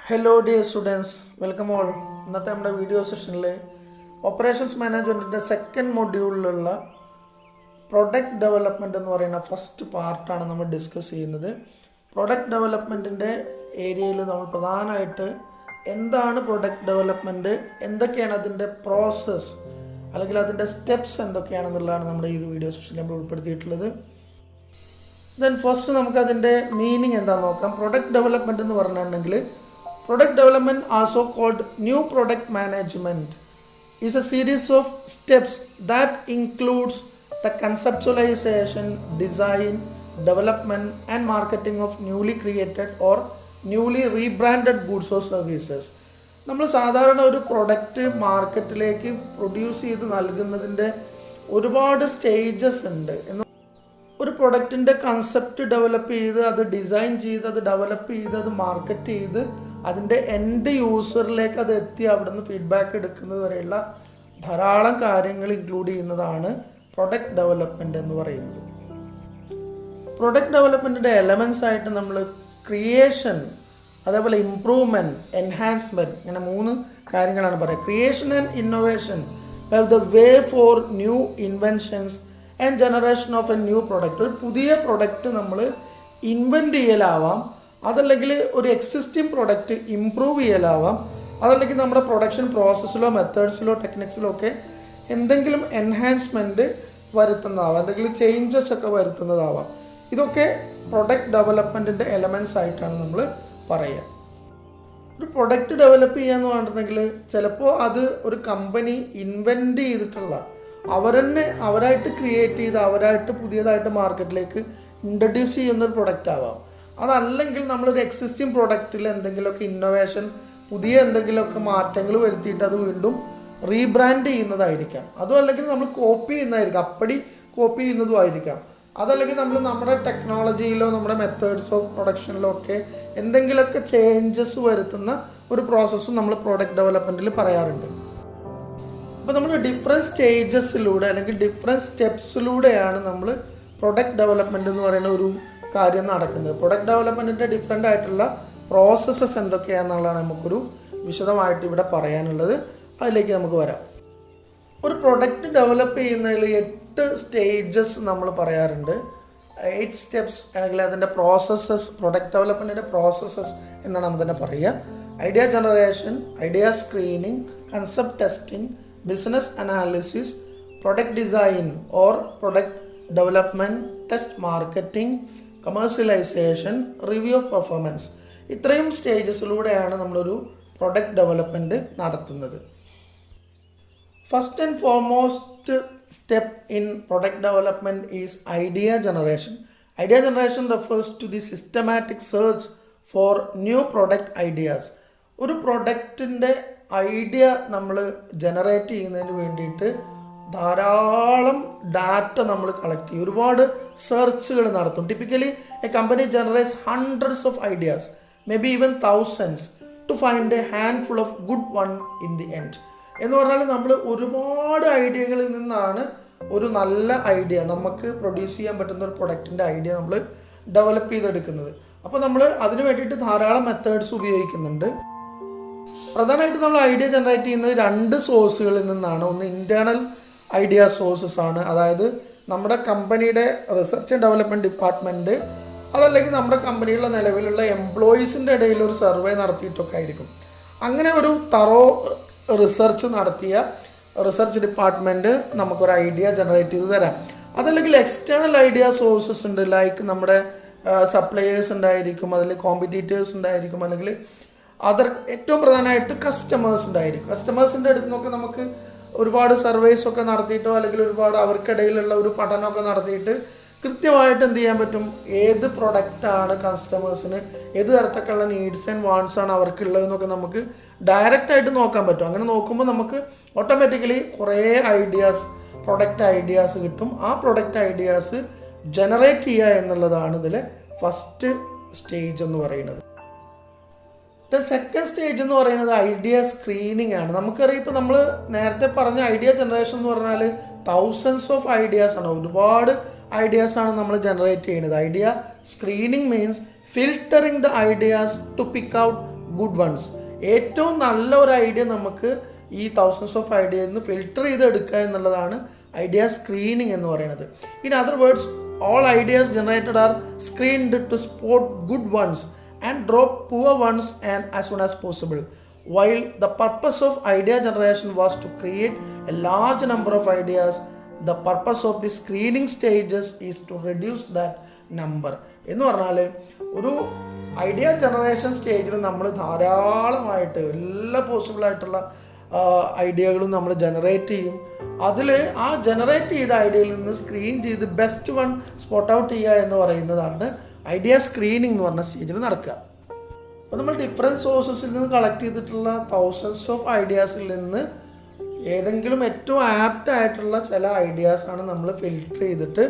Hello dear students, welcome all. ഇന്നത്തെ നമ്മുടെ video സെഷനിൽ ഓപ്പറേഷൻസ് മാനേജ്മെൻറ്റിൻ്റെ സെക്കൻഡ് മൊഡ്യൂളിലുള്ള പ്രൊഡക്റ്റ് ഡെവലപ്മെൻറ്റ് എന്ന് പറയുന്ന ഫസ്റ്റ് പാർട്ടാണ് നമ്മൾ ഡിസ്കസ് ചെയ്യുന്നത്. പ്രൊഡക്റ്റ് ഡെവലപ്മെൻറ്റിൻ്റെ ഏരിയയിൽ നമ്മൾ പ്രധാനമായിട്ട് എന്താണ് പ്രൊഡക്റ്റ് ഡെവലപ്മെൻറ്റ്, എന്തൊക്കെയാണ് അതിൻ്റെ പ്രോസസ്സ് അല്ലെങ്കിൽ അതിൻ്റെ സ്റ്റെപ്സ് എന്തൊക്കെയാണെന്നുള്ളതാണ് നമ്മുടെ ഈ ഒരു വീഡിയോ സെഷനിൽ നമ്മൾ ഉൾപ്പെടുത്തിയിട്ടുള്ളത്. ദെൻ ഫസ്റ്റ് നമുക്കതിൻ്റെ മീനിങ് എന്താണെന്ന് നോക്കാം. പ്രൊഡക്റ്റ് ഡെവലപ്മെൻറ്റ് എന്ന് പറഞ്ഞിട്ടുണ്ടെങ്കിൽ product development, also called new product management, is a series of steps that includes the conceptualization, design, development and marketing of newly created or newly rebranded goods or services. നമ്മൾ സാധാരണ ഒരു product മാർക്കറ്റിലേക്ക് produce ചെയ്ത് നൽകുന്നതിൻ്റെ ഒരുപാട് stages ഉണ്ട്. ഒരു പ്രൊഡക്റ്റിൻ്റെ concept develop ചെയ്ത് അത് ഡിസൈൻ ചെയ്ത് അത് ഡെവലപ്പ് ചെയ്ത് അത് മാർക്കറ്റ് ചെയ്ത് അതിൻ്റെ എൻഡ് യൂസറിലേക്ക് അത് എത്തി അവിടുന്ന് ഫീഡ്ബാക്ക് എടുക്കുന്നത് വരെയുള്ള ധാരാളം കാര്യങ്ങൾ ഇൻക്ലൂഡ് ചെയ്യുന്നതാണ് പ്രൊഡക്റ്റ് ഡെവലപ്മെൻറ്റ് എന്ന് പറയുന്നത്. പ്രൊഡക്റ്റ് ഡെവലപ്മെൻറ്റിൻ്റെ എലമെൻറ്റ്സ് ആയിട്ട് നമ്മൾ ക്രിയേഷൻ, അതേപോലെ ഇംപ്രൂവ്മെൻറ്റ്, എൻഹാൻസ്മെൻറ്റ്, ഇങ്ങനെ 3 കാര്യങ്ങളാണ് പറയുക. Creation and innovation have the way for new inventions and generation of A new product. ഒരു പുതിയ പ്രൊഡക്റ്റ് നമ്മൾ ഇൻവെൻറ്റ് ചെയ്യലാവാം, അതല്ലെങ്കിൽ ഒരു എക്സിസ്റ്റിംഗ് പ്രൊഡക്റ്റ് ഇമ്പ്രൂവ് ചെയ്യലാവാം, അതല്ലെങ്കിൽ നമ്മുടെ പ്രൊഡക്ഷൻ പ്രോസസ്സിലോ മെത്തേഡ്സിലോ ടെക്നിക്സിലോ ഒക്കെ എന്തെങ്കിലും എൻഹാൻസ്മെൻറ്റ് വരുത്തുന്നതാവാം, എന്തെങ്കിലും ചേഞ്ചസ് ഒക്കെ വരുത്തുന്നതാവാം. ഇതൊക്കെ പ്രൊഡക്റ്റ് ഡെവലപ്മെൻറ്റിൻ്റെ എലമെൻറ്റ്സ് ആയിട്ടാണ് നമ്മൾ പറയുക. ഒരു പ്രൊഡക്റ്റ് ഡെവലപ്പ് ചെയ്യാന്ന് പറഞ്ഞിട്ടുണ്ടെങ്കിൽ ചിലപ്പോൾ അത് ഒരു കമ്പനി ഇൻവെൻറ്റ് ചെയ്തിട്ടുള്ള അവരായിട്ട് ക്രിയേറ്റ് ചെയ്ത് അവരായിട്ട് പുതിയതായിട്ട് മാർക്കറ്റിലേക്ക് ഇൻട്രൊഡ്യൂസ് ചെയ്യുന്നൊരു പ്രൊഡക്റ്റ് ആവാം. അതല്ലെങ്കിൽ നമ്മളൊരു എക്സിസ്റ്റിംഗ് പ്രൊഡക്റ്റിൽ എന്തെങ്കിലുമൊക്കെ ഇന്നോവേഷൻ, പുതിയ എന്തെങ്കിലുമൊക്കെ മാറ്റങ്ങൾ വരുത്തിയിട്ട് അത് വീണ്ടും റീബ്രാൻഡ് ചെയ്യുന്നതായിരിക്കാം. അതും അല്ലെങ്കിൽ നമ്മൾ കോപ്പി ചെയ്യുന്നതായിരിക്കാം, അപ്പടി കോപ്പി ചെയ്യുന്നതും ആയിരിക്കാം. അതല്ലെങ്കിൽ നമ്മൾ നമ്മുടെ ടെക്നോളജിയിലോ നമ്മുടെ മെത്തേഡ്സ് ഓഫ് പ്രൊഡക്ഷനിലോ ഒക്കെ എന്തെങ്കിലുമൊക്കെ ചേഞ്ചസ് വരുത്തുന്ന ഒരു പ്രോസസ്സും നമ്മൾ പ്രോഡക്റ്റ് ഡെവലപ്മെൻറ്റിൽ പറയാറുണ്ട്. അപ്പോൾ നമ്മൾ ഡിഫറെൻറ്റ് സ്റ്റേജസിലൂടെ അല്ലെങ്കിൽ ഡിഫറെൻറ്റ് സ്റ്റെപ്സിലൂടെയാണ് നമ്മൾ പ്രൊഡക്റ്റ് ഡെവലപ്മെൻറ്റ് എന്ന് പറയുന്ന ഒരു കാര്യം നടക്കുന്നത്. പ്രൊഡക്റ്റ് ഡെവലപ്മെൻറ്റിൻ്റെ ഡിഫറെൻ്റ് ആയിട്ടുള്ള പ്രോസസ്സസ് എന്തൊക്കെയാണെന്നുള്ളതാണ് നമുക്കൊരു വിശദമായിട്ട് ഇവിടെ പറയാനുള്ളത്. അതിലേക്ക് നമുക്ക് വരാം. ഒരു പ്രൊഡക്റ്റ് ഡെവലപ്പ് ചെയ്യുന്നതിൽ 8 സ്റ്റേജസ് നമ്മൾ പറയാറുണ്ട്. 8 സ്റ്റെപ്സ് അല്ലെങ്കിൽ അതിൻ്റെ പ്രോസസ്സസ്, പ്രൊഡക്റ്റ് ഡെവലപ്മെൻറ്റിൻ്റെ പ്രോസസ്സസ് എന്നാണ് നമ്മൾ തന്നെ പറയുക. Idea generation, idea screening, concept testing, business analysis, product design or product development, test marketing, commercialisation, review of performance. ഇത്രയും സ്റ്റേജസിലൂടെയാണ് നമ്മളൊരു പ്രൊഡക്റ്റ് ഡെവലപ്മെൻറ്റ് നടത്തുന്നത്. First and foremost step in product development is idea generation. Idea generation refers to the systematic search for new product ideas. ഒരു പ്രൊഡക്റ്റിൻ്റെ idea നമ്മൾ generate ചെയ്യുന്നതിന് വേണ്ടിയിട്ട് ധാരാളം ഡാറ്റ നമ്മൾ കളക്ട് ചെയ്യും, ഒരുപാട് സെർച്ചുകൾ നടത്തും. Typically a company generates hundreds of ideas, maybe even thousands, to find a handful of good one in the end. എന്ന് പറഞ്ഞാൽ നമ്മൾ ഒരുപാട് ഐഡിയകളിൽ നിന്നാണ് ഒരു നല്ല ഐഡിയ, നമുക്ക് പ്രൊഡ്യൂസ് ചെയ്യാൻ പറ്റുന്ന ഒരു പ്രൊഡക്റ്റിൻ്റെ ഐഡിയ നമ്മൾ ഡെവലപ്പ് ചെയ്തെടുക്കുന്നത്. അപ്പോൾ നമ്മൾ അതിന് വേണ്ടിയിട്ട് ധാരാളം മെത്തേഡ്സ് ഉപയോഗിക്കുന്നുണ്ട്. പ്രധാനമായിട്ട് നമ്മൾ ഐഡിയ ജനറേറ്റ് ചെയ്യുന്നത് 2 സോഴ്സുകളിൽ നിന്നാണ്. ഒന്ന് ഇൻറ്റേർണൽ ഐഡിയ സോഴ്സസ് ആണ്, അതായത് നമ്മുടെ കമ്പനിയുടെ റിസർച്ച് ആൻഡ് ഡെവലപ്മെൻറ്റ് ഡിപ്പാർട്ട്മെൻറ്റ്, അതല്ലെങ്കിൽ നമ്മുടെ കമ്പനിയിലുള്ള നിലവിലുള്ള എംപ്ലോയീസിൻ്റെ ഇടയിൽ ഒരു സർവേ നടത്തിയിട്ടൊക്കെ ആയിരിക്കും. അങ്ങനെ ഒരു തറോ റിസർച്ച് നടത്തിയ റിസർച്ച് ഡിപ്പാർട്ട്മെൻറ്റ് നമുക്കൊരു ഐഡിയ ജനറേറ്റ് ചെയ്ത് തരാം. അതല്ലെങ്കിൽ എക്സ്റ്റേണൽ ഐഡിയ സോഴ്സസ് ഉണ്ട്, ലൈക്ക് നമ്മുടെ സപ്ലയേഴ്സ് ഉണ്ടായിരിക്കും, അതിൽ കോമ്പറ്റീറ്റേഴ്സ് ഉണ്ടായിരിക്കും, അല്ലെങ്കിൽ അതർ ഏറ്റവും പ്രധാനമായിട്ട് കസ്റ്റമേഴ്സ് ഉണ്ടായിരിക്കും. കസ്റ്റമേഴ്സിൻ്റെ അടുത്ത് നിന്നൊക്കെ നമുക്ക് ഒരുപാട് സർവേസ് ഒക്കെ നടത്തിയിട്ടോ അല്ലെങ്കിൽ ഒരുപാട് അവർക്കിടയിലുള്ള ഒരു പഠനമൊക്കെ നടത്തിയിട്ട് കൃത്യമായിട്ട് എന്ത് ചെയ്യാൻ പറ്റും, ഏത് പ്രൊഡക്റ്റാണ് കസ്റ്റമേഴ്സിന്, ഏത് തരത്തിലുള്ള നീഡ്സ് ആൻഡ് വാണ്ട്സ് ആണ് അവർക്കുള്ളതെന്നൊക്കെ നമുക്ക് ഡയറക്റ്റായിട്ട് നോക്കാൻ പറ്റും. അങ്ങനെ നോക്കുമ്പോൾ നമുക്ക് ഓട്ടോമാറ്റിക്കലി കുറേ ഐഡിയാസ്, പ്രൊഡക്റ്റ് ഐഡിയാസ് കിട്ടും. ആ പ്രൊഡക്റ്റ് ഐഡിയാസ് ജനറേറ്റ് ചെയ്യുക എന്നുള്ളതാണ് ഇതിലെ ഫസ്റ്റ് സ്റ്റേജ് എന്ന് പറയുന്നത്. സെക്കൻഡ് സ്റ്റേജ് എന്ന് പറയുന്നത് ഐഡിയ സ്ക്രീനിങ് ആണ്. നമുക്കറിയാം, ഇപ്പോൾ നമ്മൾ നേരത്തെ പറഞ്ഞ ഐഡിയ ജനറേഷൻ എന്ന് പറഞ്ഞാൽ തൗസൻഡ്സ് ഓഫ് ഐഡിയാസ് ആണ്, ഒരുപാട് ഐഡിയാസ് ആണ് നമ്മൾ ജനറേറ്റ് ചെയ്യുന്നത്. Idea screening means filtering the ideas to pick out good ones. ഏറ്റവും നല്ല ഒരു ഐഡിയ നമുക്ക് ഈ തൗസൻഡ്സ് ഓഫ് ഐഡിയയിൽ നിന്ന് ഫിൽട്ടർ ചെയ്തെടുക്കുക എന്നുള്ളതാണ് ഐഡിയ സ്ക്രീനിങ് എന്ന് പറയുന്നത്. In other words, all ideas generated are screened to spot good ones and drop poor ones and as soon as possible. While the purpose of idea generation was to create a large number of ideas, the purpose of the screening stages is to reduce that number. എന്ന് പറഞ്ഞാൽ ഒരു idea generation സ്റ്റേജിൽ നമ്മൾ ധാരാളമായിട്ട് എല്ലാ പോസിബിളായിട്ടുള്ള ഐഡിയകളും നമ്മൾ generate ചെയ്യും. അതിൽ ആ ജനറേറ്റ് ചെയ്ത ഐഡിയയിൽ നിന്ന് സ്ക്രീൻ ചെയ്ത് ബെസ്റ്റ് വൺ സ്പോട്ട് ഔട്ട് ചെയ്യുക എന്ന് പറയുന്നതാണ് ഐഡിയ സ്ക്രീനിങ് എന്ന് പറഞ്ഞ സ്റ്റേജിൽ നടക്കുക. അപ്പോൾ നമ്മൾ ഡിഫറെൻറ്റ് സോഴ്സസിൽ നിന്ന് കളക്ട് ചെയ്തിട്ടുള്ള തൗസൻഡ്സ് ഓഫ് ഐഡിയാസിൽ നിന്ന് ഏതെങ്കിലും ഏറ്റവും ആപ്റ്റ് ആയിട്ടുള്ള ചില ഐഡിയാസാണ് നമ്മൾ ഫിൽട്ടർ ചെയ്തിട്ട്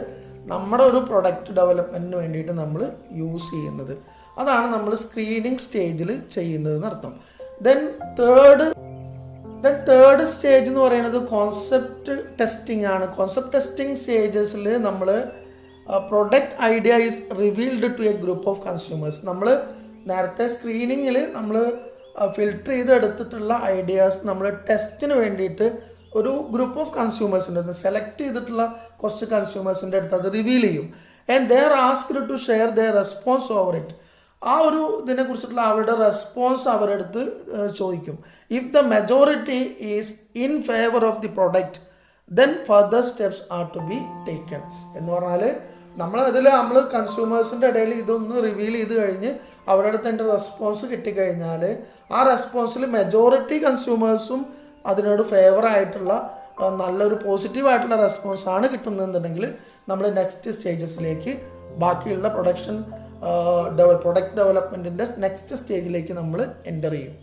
നമ്മുടെ ഒരു പ്രൊഡക്റ്റ് ഡെവലപ്മെൻറ്റിന് വേണ്ടിയിട്ട് നമ്മൾ യൂസ് ചെയ്യുന്നത്. അതാണ് നമ്മൾ സ്ക്രീനിങ് സ്റ്റേജിൽ ചെയ്യുന്നതെന്ന് അർത്ഥം. ദെൻ തേർഡ് സ്റ്റേജ് എന്ന് പറയുന്നത് കോൺസെപ്റ്റ് ടെസ്റ്റിംഗ് ആണ്. കോൺസെപ്റ്റ് ടെസ്റ്റിംഗ് സ്റ്റേജസിൽ നമ്മൾ product idea is revealed to a group of consumers. നമ്മൾ നേരത്തെ സ്ക്രീനിങ്ങിൽ നമ്മൾ ഫിൽട്ടർ ചെയ്തെടുത്തിട്ടുള്ള ഐഡിയാസ് നമ്മൾ ടെസ്റ്റിന് വേണ്ടിയിട്ട് ഒരു ഗ്രൂപ്പ് ഓഫ് കൺസ്യൂമേഴ്സിൻ്റെ സെലക്ട് ചെയ്തിട്ടുള്ള കുറച്ച് കൺസ്യൂമേഴ്സിൻ്റെ അടുത്ത് അത് റിവീൽ ചെയ്യും. And they are asked to share their response over it. ആ ഒരു ഇതിനെക്കുറിച്ചിട്ടുള്ള അവരുടെ റെസ്പോൺസ് അവരുടെ അടുത്ത് ചോദിക്കും. If the majority is in favour of the product then further steps are to be taken. എന്ന് പറഞ്ഞാൽ നമ്മൾ കൺസ്യൂമേഴ്സിൻ്റെ ഇടയിൽ ഇതൊന്ന് റിവീൽ ചെയ്ത് കഴിഞ്ഞ് അവരുടെ അടുത്ത് എൻ്റെ റെസ്പോൺസ് കിട്ടിക്കഴിഞ്ഞാൽ ആ റെസ്പോൺസിൽ മെജോറിറ്റി കൺസ്യൂമേഴ്സും അതിനോട് ഫേവർ ആയിട്ടുള്ള നല്ലൊരു പോസിറ്റീവായിട്ടുള്ള റെസ്പോൺസാണ് കിട്ടുന്നതെന്നുണ്ടെങ്കിൽ നമ്മൾ നെക്സ്റ്റ് സ്റ്റേജസിലേക്ക് ബാക്കിയുള്ള പ്രൊഡക്റ്റ് ഡെവലപ്മെൻറ്റിൻ്റെ നെക്സ്റ്റ് സ്റ്റേജിലേക്ക് നമ്മൾ എൻ്റർ ചെയ്യും.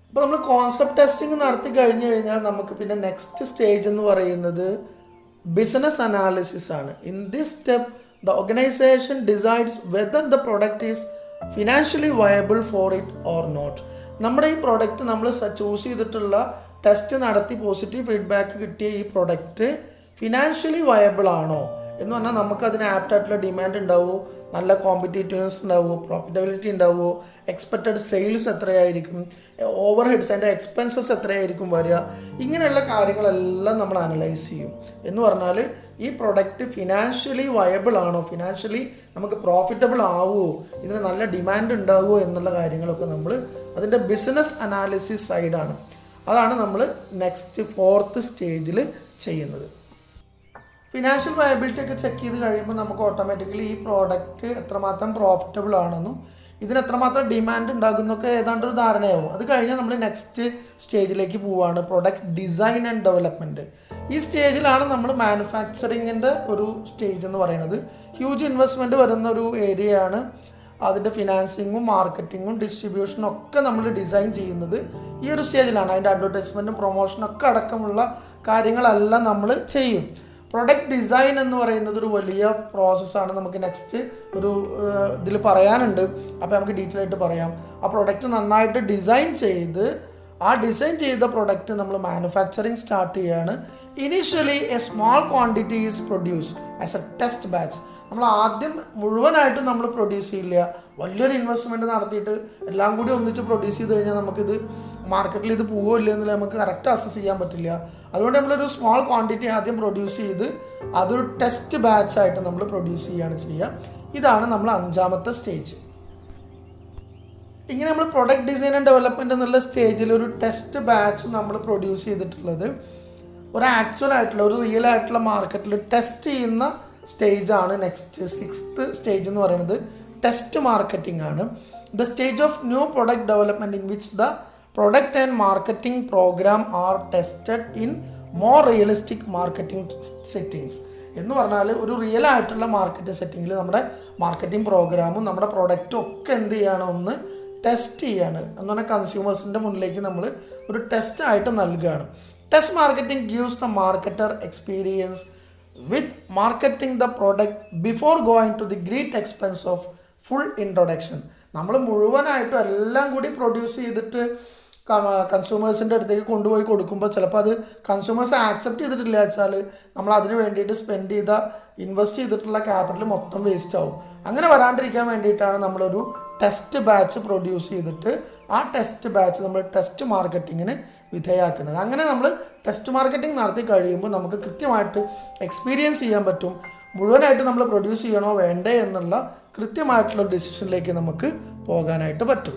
അപ്പോൾ നമ്മൾ കോൺസെപ്റ്റ് ടെസ്റ്റിംഗ് നടത്തി കഴിഞ്ഞ് കഴിഞ്ഞാൽ നമുക്ക് പിന്നെ നെക്സ്റ്റ് സ്റ്റേജ് എന്ന് പറയുന്നത് ബിസിനസ് അനാലിസിസ് ആണ്. In this step the organisation decides whether the product is financially viable for it or not. നമ്മുടെ ഈ പ്രൊഡക്റ്റ് നമ്മൾ ചൂസ് ചെയ്തിട്ടുള്ള ടെസ്റ്റ് നടത്തി പോസിറ്റീവ് ഫീഡ്ബാക്ക് കിട്ടിയ ഈ പ്രൊഡക്റ്റ് ഫിനാൻഷ്യലി വയബിൾ ആണോ എന്ന് പറഞ്ഞാൽ നമുക്കതിന് ആപ്റ്റായിട്ടുള്ള ഡിമാൻഡ് ഉണ്ടാവുമോ, നല്ല കോമ്പറ്റീറ്റീവ്നെസ് ഉണ്ടാവുമോ, പ്രോഫിറ്റബിലിറ്റി ഉണ്ടാവുമോ, എക്സ്പെക്റ്റഡ് സെയിൽസ് എത്രയായിരിക്കും, ഓവർ ഹെഡ്സ് അതിൻ്റെ എക്സ്പെൻസസ് എത്രയായിരിക്കും വരിക, ഇങ്ങനെയുള്ള കാര്യങ്ങളെല്ലാം നമ്മൾ അനലൈസ് ചെയ്യും. എന്ന് പറഞ്ഞാൽ ഈ പ്രൊഡക്റ്റ് ഫിനാൻഷ്യലി വയബിൾ ആണോ, ഫിനാൻഷ്യലി നമുക്ക് പ്രോഫിറ്റബിൾ ആവുമോ, ഇതിന് നല്ല ഡിമാൻഡ് ഉണ്ടാവുമോ എന്നുള്ള കാര്യങ്ങളൊക്കെ നമ്മൾ അതിൻ്റെ ബിസിനസ് അനാലിസിസ് സൈഡാണ്. അതാണ് നമ്മൾ നെക്സ്റ്റ് ഫോർത്ത് സ്റ്റേജിൽ ചെയ്യുന്നത്. ഫിനാൻഷ്യൽ വയബിലിറ്റി ഒക്കെ ചെക്ക് ചെയ്ത് കഴിയുമ്പോൾ നമുക്ക് ഓട്ടോമാറ്റിക്കലി ഈ പ്രോഡക്റ്റ് എത്രമാത്രം പ്രോഫിറ്റബിൾ ആണെന്നും ഇതിന് എത്രമാത്രം ഡിമാൻഡ് ഉണ്ടാകുന്നൊക്കെ ഏതാണ്ടൊരു ധാരണയാവും. അത് കഴിഞ്ഞാൽ നമ്മൾ നെക്സ്റ്റ് സ്റ്റേജിലേക്ക് പോവുകയാണ്, പ്രൊഡക്റ്റ് ഡിസൈൻ ആൻഡ് ഡെവലപ്മെൻറ്റ്. ഈ സ്റ്റേജിലാണ് നമ്മൾ മാനുഫാക്ചറിങ്ങിൻ്റെ ഒരു സ്റ്റേജ് എന്ന് പറയുന്നത്. ഹ്യൂജ് ഇൻവെസ്റ്റ്മെൻറ്റ് വരുന്ന ഒരു ഏരിയയാണ്. അതിൻ്റെ ഫിനാൻസിങ്ങും മാർക്കറ്റിങ്ങും ഡിസ്ട്രിബ്യൂഷനും ഒക്കെ നമ്മൾ ഡിസൈൻ ചെയ്യുന്നത് ഈ ഒരു സ്റ്റേജിലാണ്. അതിൻ്റെ അഡ്വർടൈസ്മെൻറ്റും പ്രൊമോഷനും ഒക്കെ അടക്കമുള്ള കാര്യങ്ങളെല്ലാം നമ്മൾ ചെയ്യും. പ്രൊഡക്റ്റ് ഡിസൈൻ എന്ന് പറയുന്നത് ഒരു വലിയ പ്രോസസ്സാണ്. നമുക്ക് നെക്സ്റ്റ് ഒരു ഇതിൽ പറയാനുണ്ട്, അപ്പോൾ നമുക്ക് ഡീറ്റെയിൽ ആയിട്ട് പറയാം. ആ പ്രൊഡക്റ്റ് നന്നായിട്ട് ഡിസൈൻ ചെയ്ത് ആ ഡിസൈൻ ചെയ്ത പ്രൊഡക്റ്റ് നമ്മൾ മാനുഫാക്ചറിങ് സ്റ്റാർട്ട് ചെയ്യുകയാണ്. Initially A small quantity is produce as A test batch. നമ്മൾ ആദ്യം മുഴുവനായിട്ടും നമ്മൾ പ്രൊഡ്യൂസ് ചെയ്യില്ല. വലിയൊരു ഇൻവെസ്റ്റ്മെൻറ്റ് നടത്തിയിട്ട് എല്ലാം കൂടി ഒന്നിച്ച് പ്രൊഡ്യൂസ് ചെയ്ത് കഴിഞ്ഞാൽ നമുക്കിത് മാർക്കറ്റിൽ ഇത് പോവോ ഇല്ല എന്നുള്ള നമുക്ക് കറക്റ്റ് അസസ് ചെയ്യാൻ പറ്റില്ല. അതുകൊണ്ട് നമ്മളൊരു സ്മോൾ ക്വാണ്ടിറ്റി ആദ്യം പ്രൊഡ്യൂസ് ചെയ്ത് അതൊരു ടെസ്റ്റ് ബാച്ചായിട്ട് നമ്മൾ പ്രൊഡ്യൂസ് ചെയ്യുകയാണ് ചെയ്യുക. ഇതാണ് നമ്മൾ 5ാമത്തെ സ്റ്റേജ്. ഇങ്ങനെ നമ്മൾ പ്രൊഡക്റ്റ് ഡിസൈൻ ആൻഡ് ഡെവലപ്മെൻറ്റ് എന്നുള്ള സ്റ്റേജിൽ ഒരു ടെസ്റ്റ് ബാച്ച് നമ്മൾ പ്രൊഡ്യൂസ് ചെയ്തിട്ടുള്ളത് ഒരു ആക്ച്വൽ ആയിട്ടുള്ള ഒരു റിയൽ ആയിട്ടുള്ള മാർക്കറ്റിൽ ടെസ്റ്റ് ചെയ്യുന്ന സ്റ്റേജാണ്. നെക്സ്റ്റ് 6th സ്റ്റേജ് എന്ന് പറയുന്നത് ടെസ്റ്റ് മാർക്കറ്റിംഗ് ആണ്. The stage of new product development in which the product and marketing programme are tested in more realistic marketing settings. എന്ന് പറഞ്ഞാൽ ഒരു റിയൽ ആയിട്ടുള്ള മാർക്കറ്റിംഗ് സെറ്റിങ്ങിൽ നമ്മുടെ മാർക്കറ്റിംഗ് പ്രോഗ്രാമും നമ്മുടെ പ്രൊഡക്റ്റും ഒക്കെ എന്ത് ചെയ്യാണ്, ഒന്ന് ടെസ്റ്റ് ചെയ്യാണ്. എന്ന് പറഞ്ഞാൽ കൺസ്യൂമേഴ്സിൻ്റെ മുന്നിലേക്ക് നമ്മൾ ഒരു ടെസ്റ്റ് ആയിട്ട് നൽകുകയാണ്. Test marketing gives the marketer experience with marketing the product before going to the great expense of full introduction. നമ്മൾ മുഴുവനായിട്ടും എല്ലാം കൂടി പ്രൊഡ്യൂസ് ചെയ്തിട്ട് കൺസ്യൂമേഴ്സിൻ്റെ അടുത്തേക്ക് കൊണ്ടുപോയി കൊടുക്കുമ്പോൾ ചിലപ്പോൾ അത് കൺസ്യൂമേഴ്സ് ആക്സെപ്റ്റ് ചെയ്തിട്ടില്ല വെച്ചാൽ നമ്മൾ അതിന് വേണ്ടിയിട്ട് സ്പെൻഡ് ചെയ്ത ഇൻവെസ്റ്റ് ചെയ്തിട്ടുള്ള ക്യാപിറ്റൽ മൊത്തം വേസ്റ്റ് ആവും. അങ്ങനെ വരാണ്ടിരിക്കാൻ വേണ്ടിയിട്ടാണ് നമ്മളൊരു ടെസ്റ്റ് ബാച്ച് പ്രൊഡ്യൂസ് ചെയ്തിട്ട് ആ ടെസ്റ്റ് ബാച്ച് നമ്മൾ ടെസ്റ്റ് മാർക്കറ്റിങ്ങിന് വിധേയമാക്കുന്നത്. അങ്ങനെ നമ്മൾ ടെസ്റ്റ് മാർക്കറ്റിംഗ് നടത്തി കഴിയുമ്പോൾ നമുക്ക് കൃത്യമായിട്ട് എക്സ്പീരിയൻസ് ചെയ്യാൻ പറ്റും. മുഴുവനായിട്ട് നമ്മൾ പ്രൊഡ്യൂസ് ചെയ്യണോ വേണ്ടേ എന്നുള്ള കൃത്യമായിട്ടുള്ള ഡിസിഷനിലേക്ക് നമുക്ക് പോകാനായിട്ട് പറ്റും.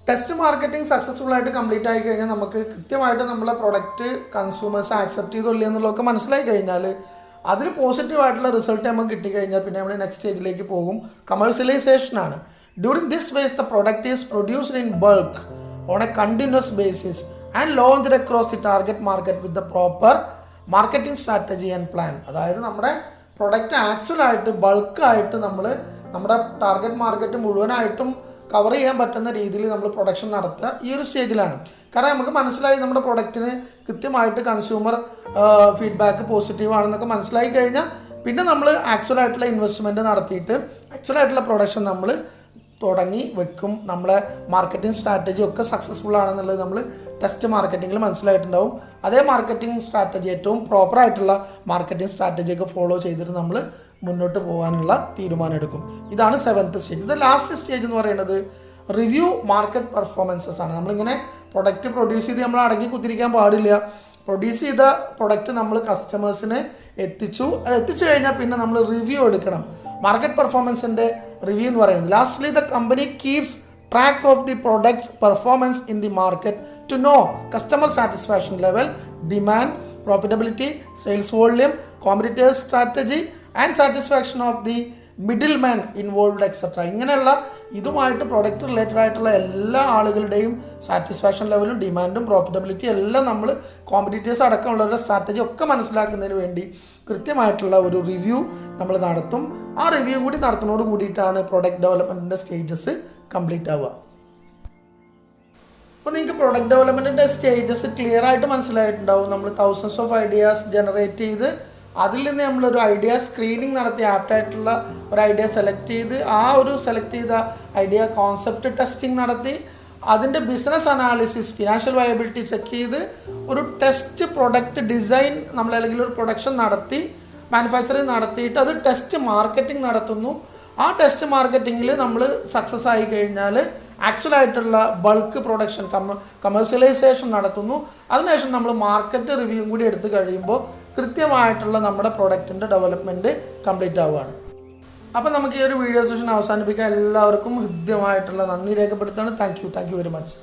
ടെസ്റ്റ് മാർക്കറ്റിംഗ് സക്സസ്ഫുൾ ആയിട്ട് കംപ്ലീറ്റ് ആയി കഴിഞ്ഞാൽ നമുക്ക് കൃത്യമായിട്ട് നമ്മളെ പ്രൊഡക്റ്റ് കൺസ്യൂമേഴ്സ് ആക്സെപ്റ്റ് ചെയ്തോ ഇല്ല എന്നുള്ളതൊക്കെ മനസ്സിലായി കഴിഞ്ഞാൽ അതിൽ പോസിറ്റീവായിട്ടുള്ള റിസൾട്ട് നമുക്ക് കിട്ടിക്കഴിഞ്ഞാൽ പിന്നെ നമ്മൾ നെക്സ്റ്റ് സ്റ്റേജിലേക്ക് പോകും. കമേഴ്സ്യലൈസേഷനാണ്. During this phase the product is produced in bulk on a continuous basis and launched across the target market with the proper marketing strategy and plan. അതായത് നമ്മുടെ പ്രൊഡക്റ്റ് ആക്ച്വലായിട്ട് ബൾക്കായിട്ട് നമ്മൾ നമ്മുടെ ടാർഗറ്റ് മാർക്കറ്റ് മുഴുവനായിട്ടും കവർ ചെയ്യാൻ പറ്റുന്ന രീതിയിൽ നമ്മൾ പ്രൊഡക്ഷൻ നടത്തുക ഈ ഒരു സ്റ്റേജിലാണ്. കാരണം നമുക്ക് മനസ്സിലായി നമ്മുടെ പ്രൊഡക്റ്റിന് കൃത്യമായിട്ട് കൺസ്യൂമർ ഫീഡ്ബാക്ക് പോസിറ്റീവ് ആണെന്നൊക്കെ മനസ്സിലായി കഴിഞ്ഞാൽ പിന്നെ നമ്മൾ ആക്ച്വലായിട്ടുള്ള ഇൻവെസ്റ്റ്മെൻറ്റ് നടത്തിയിട്ട് ആക്ച്വലായിട്ടുള്ള പ്രൊഡക്ഷൻ നമ്മൾ തുടങ്ങി വെക്കും. നമ്മളെ മാർക്കറ്റിംഗ് സ്ട്രാറ്റജി ഒക്കെ സക്സസ്ഫുൾ ആണെന്നുള്ളത് നമ്മൾ ടെസ്റ്റ് മാർക്കറ്റിങ്ങിൽ മനസ്സിലായിട്ടുണ്ടാവും. അതേ മാർക്കറ്റിംഗ് സ്ട്രാറ്റജി ഏറ്റവും പ്രോപ്പറായിട്ടുള്ള മാർക്കറ്റിംഗ് സ്ട്രാറ്റജിയൊക്കെ ഫോളോ ചെയ്തിട്ട് നമ്മൾ മുന്നോട്ട് പോകാനുള്ള തീരുമാനം എടുക്കും. ഇതാണ് 7th സ്റ്റേജ്. ഇത് ലാസ്റ്റ് സ്റ്റേജ് എന്ന് പറയുന്നത് റിവ്യൂ മാർക്കറ്റ് പെർഫോമൻസസ് ആണ്. നമ്മളിങ്ങനെ പ്രൊഡക്റ്റ് പ്രൊഡ്യൂസ് ചെയ്ത് നമ്മൾ അടങ്ങി കുത്തിരിക്കാൻ പാടില്ല. പ്രൊഡ്യൂസ് ചെയ്ത പ്രൊഡക്റ്റ് നമ്മൾ കസ്റ്റമേഴ്സിന് എത്തിച്ചു കഴിഞ്ഞാൽ പിന്നെ നമ്മൾ റിവ്യൂ എടുക്കണം. മാർക്കറ്റ് പെർഫോമൻസിൻ്റെ റിവ്യൂ എന്ന് പറയുന്നത് lastly the company keeps track of the product's performance in the market to know customer satisfaction level, demand, profitability, sales volume, competitors strategy and satisfaction of the middlemen involved etcetera. ഇങ്ങനെയുള്ള ഇതുമായിട്ട് product related ആയിട്ടുള്ള എല്ലാ ആളുകളുടെയും satisfaction ലെവലും ഡിമാൻഡും profitability എല്ലാം നമ്മൾ competitors അടക്കമുള്ളവരുടെ strategy ഒക്കെ മനസ്സിലാക്കുന്നതിന് വേണ്ടി കൃത്യമായിട്ടുള്ള ഒരു റിവ്യൂ നമ്മൾ നടത്തും. ആ റിവ്യൂ കൂടി നടത്തുന്നതോട് കൂടിയിട്ടാണ് പ്രൊഡക്റ്റ് ഡെവലപ്മെൻറ്റിൻ്റെ സ്റ്റേജസ് കംപ്ലീറ്റ് ആവുക. അപ്പോൾ നിങ്ങൾക്ക് പ്രൊഡക്റ്റ് ഡെവലപ്മെൻറ്റിൻ്റെ സ്റ്റേജസ് ക്ലിയർ ആയിട്ട് മനസ്സിലായിട്ടുണ്ടാവും. നമ്മൾ തൗസൻഡ്സ് ഓഫ് ഐഡിയാസ് ജനറേറ്റ് ചെയ്ത് അതിൽ നിന്ന് നമ്മളൊരു ഐഡിയ സ്ക്രീനിങ് നടത്തി ആപ്റ്റായിട്ടുള്ള ഒരു ഐഡിയ സെലക്ട് ചെയ്ത് ആ ഒരു സെലക്ട് ചെയ്ത ഐഡിയ കോൺസെപ്റ്റ് ടെസ്റ്റിംഗ് നടത്തി അതിൻ്റെ business analysis financial viability check ചെയ്ത് ഒരു ടെസ്റ്റ് പ്രൊഡക്റ്റ് ഡിസൈൻ നമ്മൾ അല്ലെങ്കിൽ ഒരു പ്രൊഡക്ഷൻ നടത്തി മാനുഫാക്ചറിങ് നടത്തിയിട്ട് അത് ടെസ്റ്റ് മാർക്കറ്റിംഗ് നടത്തുന്നു. ആ ടെസ്റ്റ് മാർക്കറ്റിങ്ങിൽ നമ്മൾ സക്സസ് ആയി കഴിഞ്ഞാൽ ആക്ച്വലായിട്ടുള്ള ബൾക്ക് പ്രൊഡക്ഷൻ കമേഴ്സ്യലൈസേഷൻ നടത്തുന്നു. അതിനുശേഷം നമ്മൾ മാർക്കറ്റ് റിവ്യൂ കൂടി എടുത്തു കഴിയുമ്പോൾ കൃത്യമായിട്ടുള്ള നമ്മുടെ പ്രൊഡക്റ്റിൻ്റെ ഡെവലപ്മെൻറ്റ് കംപ്ലീറ്റ് ആവുകയാണ്. അപ്പോൾ നമുക്ക് ഈ ഒരു വീഡിയോ സെഷൻ അവസാനിപ്പിക്കാൻ എല്ലാവർക്കും ഹൃദ്യമായിട്ടുള്ള നന്ദി രേഖപ്പെടുത്താണ്. Thank you very much.